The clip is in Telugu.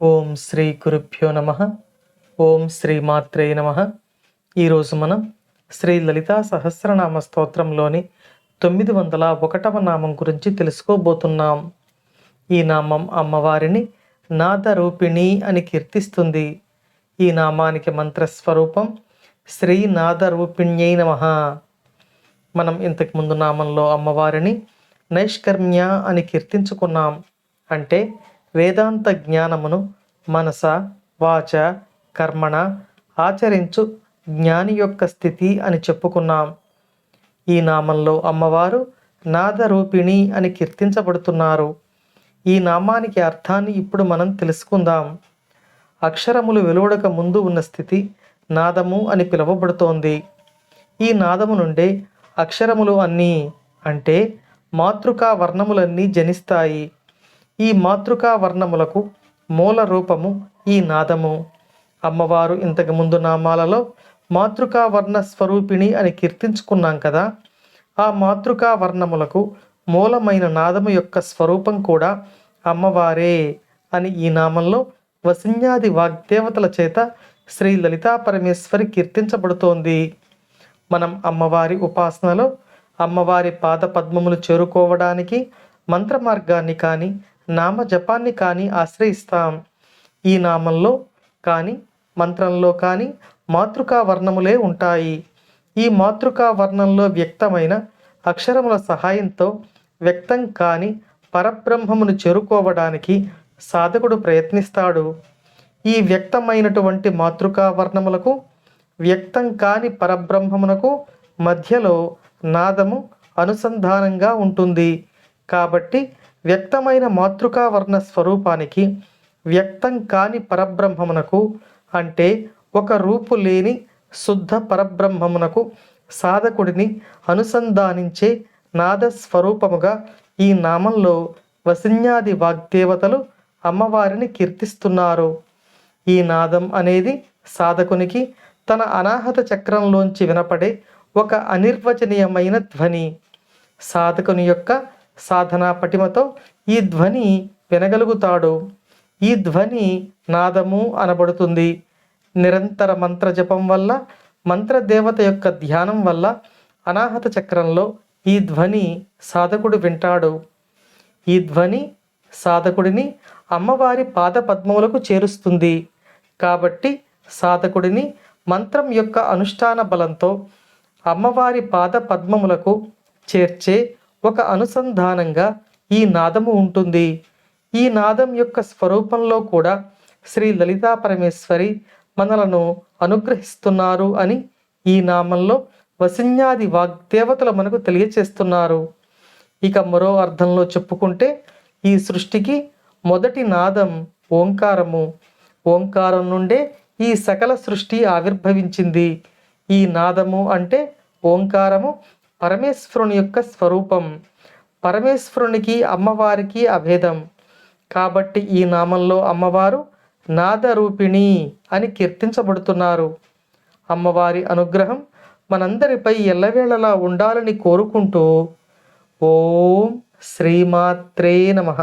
ఓం శ్రీ గురుభ్యో నమ. ఓం శ్రీ మాత్రే నమ. ఈరోజు మనం శ్రీ లలితా సహస్రనామ స్తోత్రంలోని 901వ నామం గురించి తెలుసుకోబోతున్నాం. ఈ నామం అమ్మవారిని నాదరూపిణి అని కీర్తిస్తుంది. ఈ నామానికి మంత్రస్వరూపం శ్రీ నాదరూపిణ్యై నమః. మనం ఇంతకుముందు నామంలో అమ్మవారిని నైష్కర్మ్య అని కీర్తించుకున్నాం. అంటే వేదాంత జ్ఞానమును మనస వాచ కర్మణ ఆచరించు జ్ఞాని యొక్క స్థితి అని చెప్పుకున్నాం. ఈ నామంలో అమ్మవారు నాదరూపిణి అని కీర్తించబడుతున్నారు. ఈ నామానికి అర్థాన్ని ఇప్పుడు మనం తెలుసుకుందాం. అక్షరములు వెలువడక ముందు ఉన్న స్థితి నాదము అని పిలువబడుతోంది. ఈ నాదము నుండే అక్షరములు అన్నీ అంటే మాతృకా వర్ణములన్నీ జనిస్తాయి. ఈ మాతృకా వర్ణములకు మూల రూపము ఈ నాదము. అమ్మవారు ఇంతకుముందు నామాలలో మాతృకా వర్ణ స్వరూపిణి అని కీర్తించుకున్నాం కదా. ఆ మాతృకా వర్ణములకు మూలమైన నాదము యొక్క స్వరూపం కూడా అమ్మవారే అని ఈ నామంలో వసిన్యాది వాగ్దేవతల చేత శ్రీ లలితా పరమేశ్వరి కీర్తించబడుతోంది. మనం అమ్మవారి ఉపాసనలో అమ్మవారి పాద పద్మములు చేరుకోవడానికి మంత్ర మార్గాన్ని కానీ నామ జపాన్ని కానీ ఆశ్రయిస్తాం. ఈ నామంలో కానీ మంత్రంలో కానీ మాతృకా వర్ణములే ఉంటాయి. ఈ మాతృకా వర్ణంలో వ్యక్తమైన అక్షరముల సహాయంతో వ్యక్తం కాని పరబ్రహ్మమును చేరుకోవడానికి సాధకుడు ప్రయత్నిస్తాడు. ఈ వ్యక్తమైనటువంటి మాతృకా వర్ణములకు వ్యక్తం కాని పరబ్రహ్మమునకు మధ్యలో నాదము అనుసంధానంగా ఉంటుంది. కాబట్టి వ్యక్తమైన మాతృకా వర్ణ స్వరూపానికి వ్యక్తం కాని పరబ్రహ్మమునకు అంటే ఒక రూపు లేని శుద్ధ పరబ్రహ్మమునకు సాధకుడిని అనుసంధానించే నాద స్వరూపముగా ఈ నామంలో వసిన్యాది వాగ్దేవతలు అమ్మవారిని కీర్తిస్తున్నారు. ఈ నాదం అనేది సాధకునికి తన అనాహత చక్రంలోంచి వినపడే ఒక అనిర్వచనీయమైన ధ్వని. సాధకుని యొక్క సాధనా పటిమతో ఈ ధ్వని వినగలుగుతాడు. ఈ ధ్వని నాదము అనబడుతుంది. నిరంతర మంత్ర జపం వల్ల మంత్రదేవత యొక్క ధ్యానం వల్ల అనాహత చక్రంలో ఈ ధ్వని సాధకుడు వింటాడు. ఈ ధ్వని సాధకుడిని అమ్మవారి పాద పద్మములకు చేరుస్తుంది. కాబట్టి సాధకుడిని మంత్రం యొక్క అనుష్ఠాన బలంతో అమ్మవారి పాద పద్మములకు చేర్చే ఒక అనుసంధానంగా ఈ నాదము ఉంటుంది. ఈ నాదం యొక్క స్వరూపంలో కూడా శ్రీ లలితా పరమేశ్వరి మనలను అనుగ్రహిస్తున్నారు అని ఈ నామంలో వసిన్యాది వాగ్దేవతలు మనకు తెలియచేస్తున్నారు. ఇక మరో అర్థంలో చెప్పుకుంటే ఈ సృష్టికి మొదటి నాదం ఓంకారము. ఓంకారం నుండే ఈ సకల సృష్టి ఆవిర్భవించింది. ఈ నాదము అంటే ఓంకారము పరమేశ్వరుని యొక్క స్వరూపం. పరమేశ్వరునికి అమ్మవారికి అభేదం. కాబట్టి ఈ నామంలో అమ్మవారు నాదరూపిణి అని కీర్తించబడుతున్నారు. అమ్మవారి అనుగ్రహం మనందరిపై ఎల్లవేళలా ఉండాలని కోరుకుంటూ ఓం శ్రీమాత్రే నమః.